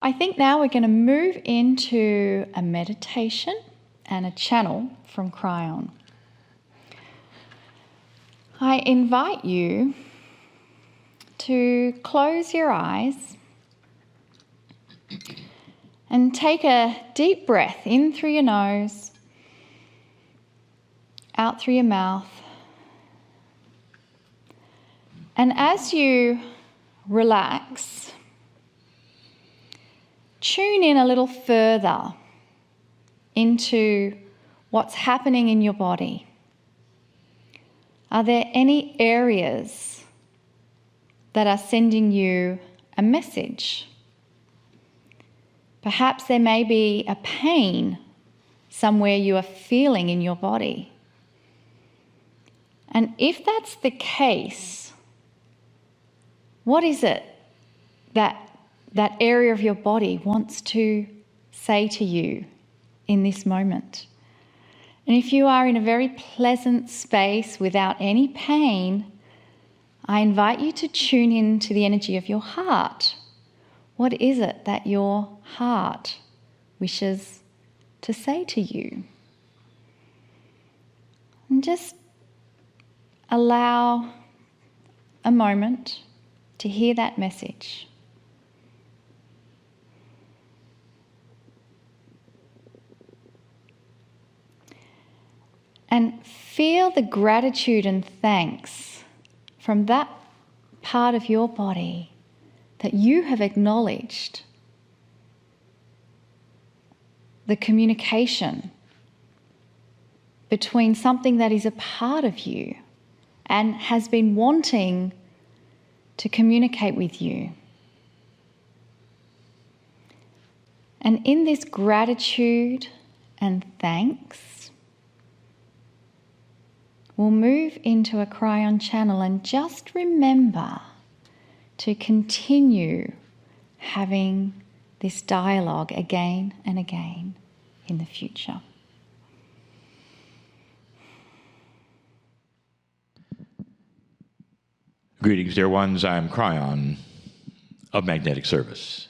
I think now we're going to move into a meditation and a channel from Kryon. I invite you to close your eyes and take a deep breath in through your nose, out through your mouth. And as you relax, tune in a little further into what's happening in your body. Are there any areas that are sending you a message? Perhaps there may be a pain somewhere you are feeling in your body. And if that's the case, what is it that area of your body wants to say to you in this moment? And if you are in a very pleasant space without any pain, I invite you to tune in to the energy of your heart. What is it that your heart wishes to say to you? And just allow a moment to hear that message. And feel the gratitude and thanks from that part of your body that you have acknowledged the communication between something that is a part of you and has been wanting to communicate with you. And in this gratitude and thanks, we'll move into a Kryon channel, and just remember to continue having this dialogue again and again in the future. Greetings, dear ones. I'm Kryon of Magnetic Service.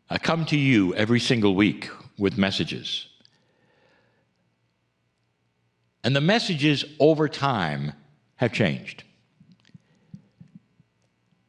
I come to you every single week with messages. And the messages over time have changed.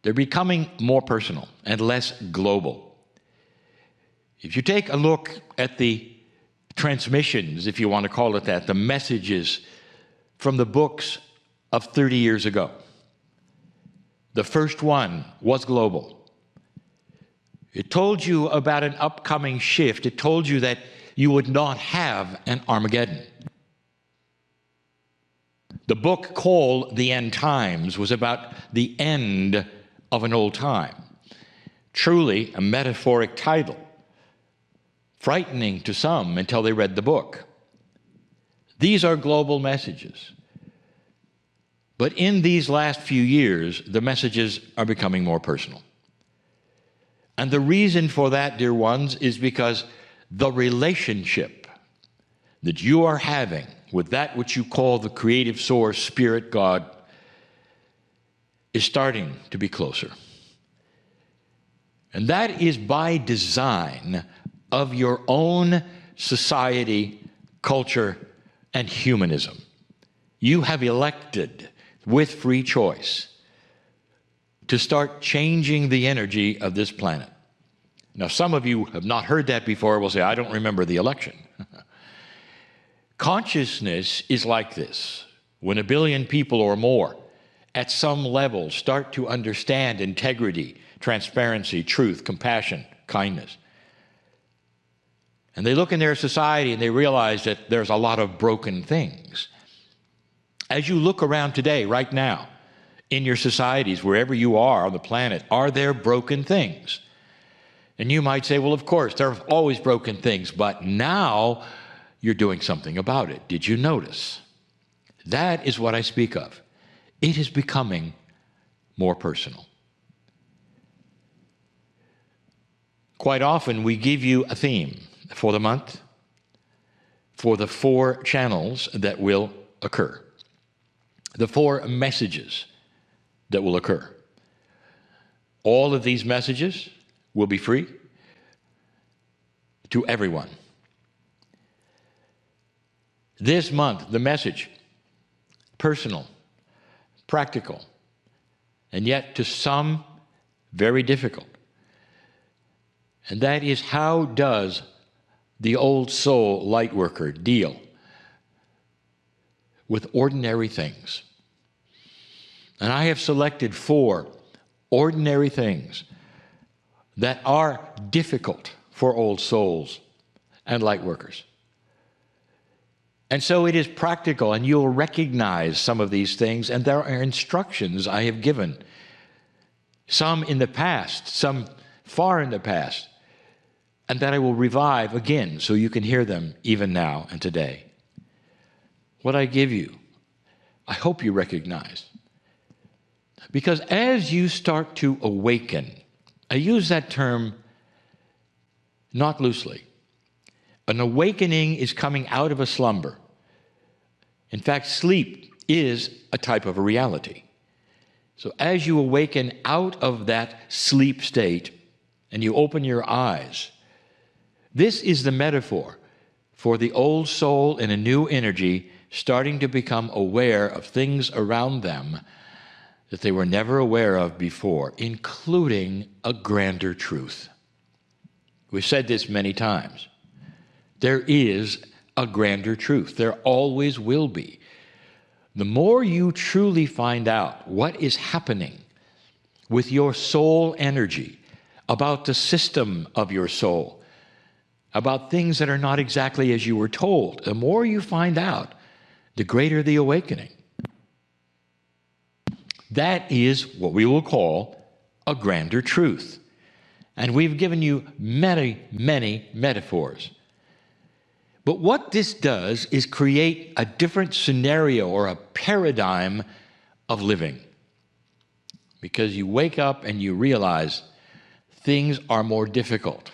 They're becoming more personal and less global. If you take a look at the transmissions, if you want to call it that, the messages from the books of 30 years ago, the first one was global. It told you about an upcoming shift. It told you that you would not have an Armageddon. The book called The End Times was about the end of an old time. Truly a metaphoric title, frightening to some until they read the book. These are global messages. But in these last few years, the messages are becoming more personal. And the reason for that, dear ones, is because the relationship that you are having with that which you call the creative source, spirit, God, is starting to be closer. And that is by design of your own society, culture, and humanism. You have elected with free choice to start changing the energy of this planet. Now, some of you have not heard that before will say, I don't remember the election. Consciousness is like this. When 1 billion people or more at some level start to understand integrity, transparency, truth, compassion, kindness, and they look in their society and they realize that there's a lot of broken things. As you look around today, right now, in your societies, wherever you are on the planet, are there broken things? And you might say, well, of course, there are always broken things, but now you're doing something about it. Did you notice? That is what I speak of. It is becoming more personal. Quite often, we give you a theme for the month, for the 4 channels that will occur, the 4 messages that will occur. All of these messages will be free to everyone. This month, the message, personal, practical, and yet to some very difficult. And that is, how does the old soul light worker deal with ordinary things? And I have selected 4 ordinary things that are difficult for old souls and light workers. And so it is practical, and you'll recognize some of these things, and there are instructions I have given, some in the past, some far in the past, and that I will revive again so you can hear them even now and today. What I give you, I hope you recognize. Because as you start to awaken, I use that term not loosely. An awakening is coming out of a slumber. In fact, sleep is a type of a reality. So as you awaken out of that sleep state and you open your eyes, this is the metaphor for the old soul in a new energy starting to become aware of things around them that they were never aware of before, including a grander truth. We've said this many times. There is a grander truth. There always will be. The more you truly find out what is happening with your soul energy, about the system of your soul, about things that are not exactly as you were told, the more you find out, the greater the awakening. That is what we will call a grander truth. And we've given you many, many metaphors. But what this does is create a different scenario or a paradigm of living. Because you wake up and you realize things are more difficult.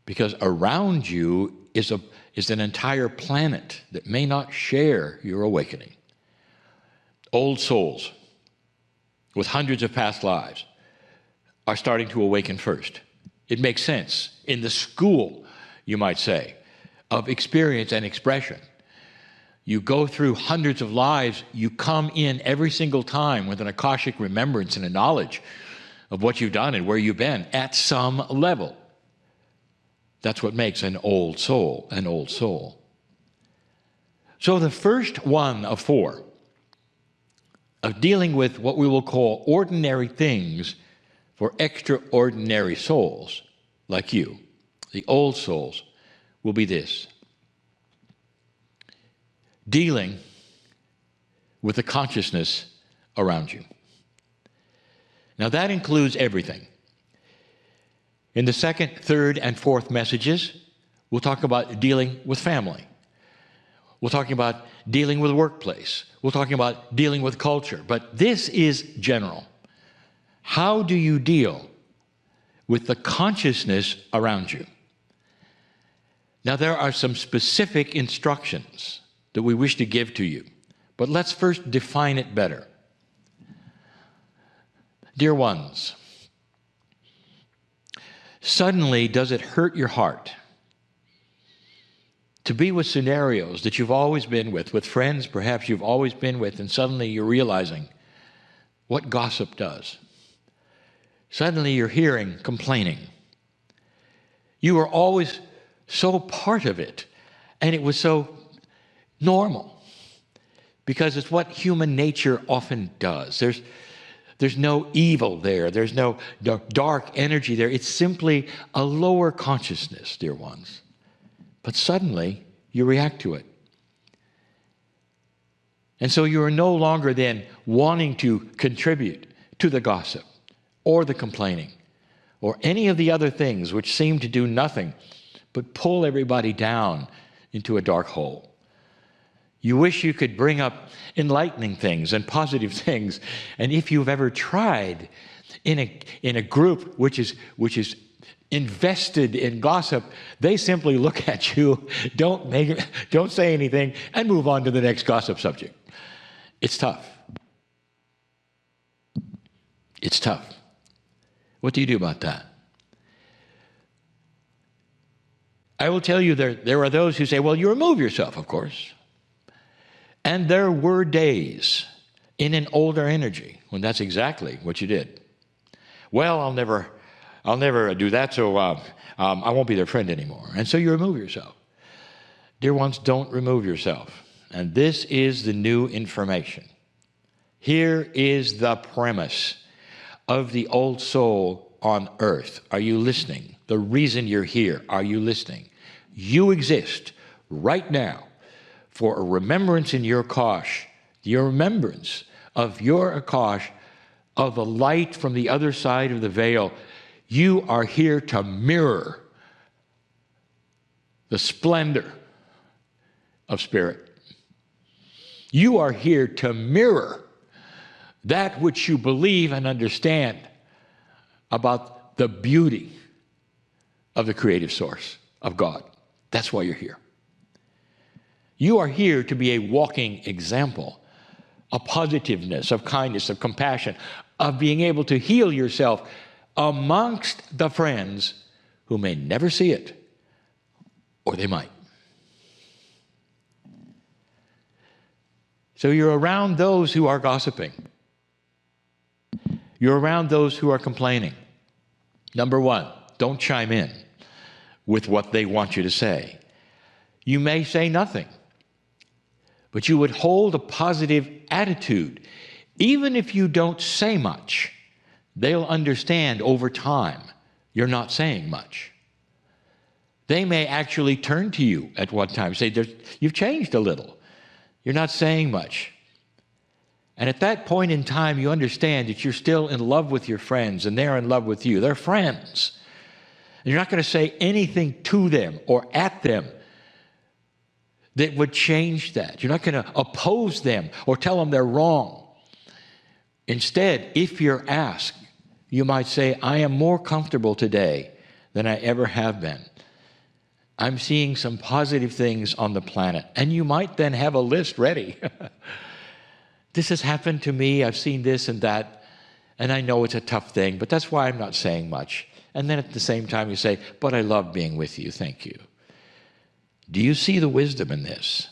Because around you is an entire planet that may not share your awakening. Old souls with hundreds of past lives are starting to awaken first. It makes sense. In the school, you might say, of experience and expression. You go through hundreds of lives, you come in every single time with an Akashic remembrance and a knowledge of what you've done and where you've been at some level. That's what makes an old soul an old soul. So the first one of 4 of dealing with what we will call ordinary things for extraordinary souls like you, the old souls, will be this: dealing with the consciousness around you. Now that includes everything. In the 2nd, 3rd, and 4th messages, we'll talk about dealing with family. We're talking about dealing with workplace. We're talking about dealing with culture. But this is general. How do you deal with the consciousness around you? Now, there are some specific instructions that we wish to give to you, but let's first define it better. Dear ones, suddenly does it hurt your heart to be with scenarios that you've always been with friends perhaps you've always been with, and suddenly you're realizing what gossip does. Suddenly you're hearing complaining. You were always so part of it, and it was so normal, because it's what human nature often does. There's no evil there. There's no dark energy there. It's simply a lower consciousness, dear ones. But suddenly you react to it. And so you are no longer then wanting to contribute to the gossip or the complaining or any of the other things which seem to do nothing but pull everybody down into a dark hole. You wish you could bring up enlightening things and positive things. And if you've ever tried in a group which is invested in gossip, they simply look at you, don't say anything, and move on to the next gossip subject. It's tough. It's tough. What do you do about that? I will tell you there are those who say, well, you remove yourself, of course. And there were days in an older energy when that's exactly what you did. Well, I'll never do that, so I won't be their friend anymore. And so you remove yourself. Dear ones, don't remove yourself. And this is the new information. Here is the premise of the old soul on earth. Are you listening? The reason you're here, are you listening? You exist right now for a remembrance in your Akash, your remembrance of your Akash, of the light from the other side of the veil. You are here to mirror the splendor of spirit. You are here to mirror that which you believe and understand about the beauty of the creative source of God. That's why you're here. You are here to be a walking example of positiveness, of kindness, of compassion, of being able to heal yourself amongst the friends who may never see it, or they might. So you're around those who are gossiping. You're around those who are complaining. Number one, don't chime in with what they want you to say. You may say nothing, but you would hold a positive attitude. Even if you don't say much, they'll understand over time you're not saying much. They may actually turn to you at one time, say, you've changed a little. You're not saying much. And at that point in time, you understand that you're still in love with your friends and they're in love with you. They're friends. And you're not going to say anything to them or at them that would change that. You're not going to oppose them or tell them they're wrong. Instead, if you're asked, you might say, I am more comfortable today than I ever have been. I'm seeing some positive things on the planet. And you might then have a list ready. This has happened to me. I've seen this and that. And I know it's a tough thing, but that's why I'm not saying much. And then at the same time you say, but I love being with you. Thank you. Do you see the wisdom in this?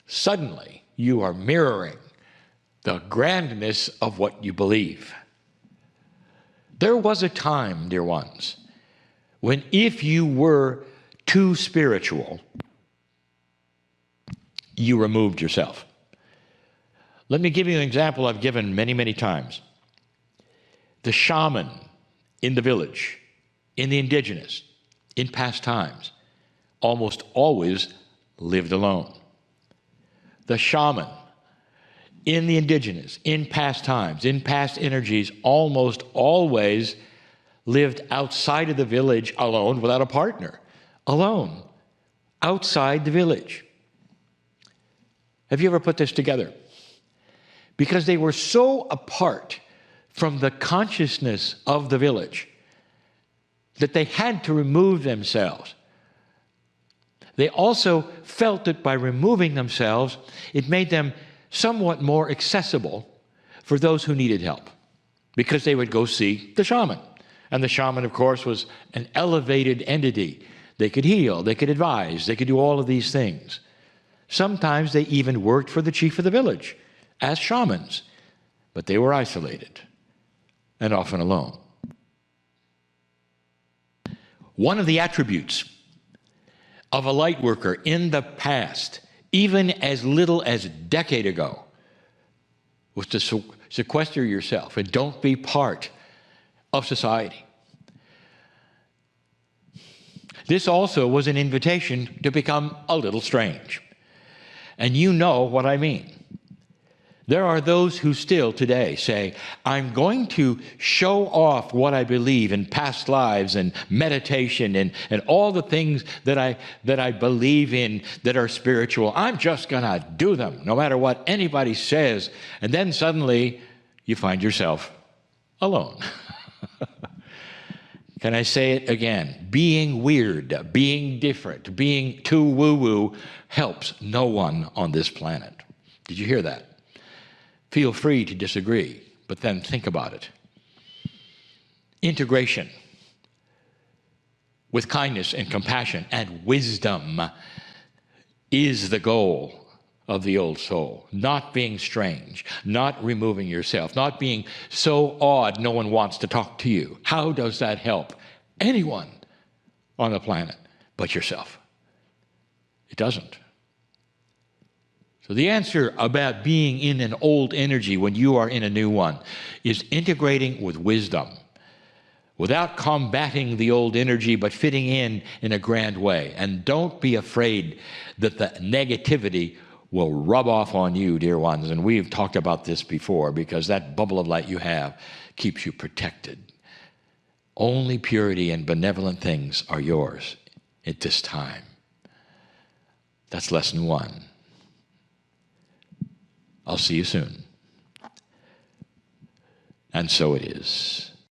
Suddenly, you are mirroring the grandness of what you believe. There was a time, dear ones, when if you were too spiritual, you removed yourself. Let me give you an example I've given many, many times. The shaman in the village, in the indigenous, in past times, almost always lived alone. The shaman in the indigenous, in past times, in past energies, almost always lived outside of the village alone without a partner. Alone, outside the village. Have you ever put this together? Because they were so apart from the consciousness of the village that they had to remove themselves. They also felt that by removing themselves, it made them somewhat more accessible for those who needed help, because they would go see the shaman. And the shaman, of course, was an elevated entity. They could heal, they could advise, they could do all of these things. Sometimes they even worked for the chief of the village as shamans, but they were isolated and often alone. One of the attributes of a light worker in the past, even as little as a decade ago, was to sequester yourself and don't be part of society. This also was an invitation to become a little strange. And you know what I mean. There are those who still today say, I'm going to show off what I believe in past lives and meditation and all the things that I believe in that are spiritual. I'm just going to do them no matter what anybody says. And then suddenly you find yourself alone. Can I say it again? Being weird, being different, being too woo-woo helps no one on this planet. Did you hear that? Feel free to disagree, but then think about it. integration with kindness and compassion and wisdom is the goal of the old soul. Not being strange, not removing yourself, not being so odd no one wants to talk to you. How does that help anyone on the planet but yourself? It doesn't. So the answer about being in an old energy when you are in a new one is integrating with wisdom, without combating the old energy, but fitting in a grand way. And don't be afraid that the negativity will rub off on you, dear ones. And we've talked about this before, because that bubble of light you have keeps you protected. Only purity and benevolent things are yours at this time. That's lesson 1. I'll see you soon. And so it is.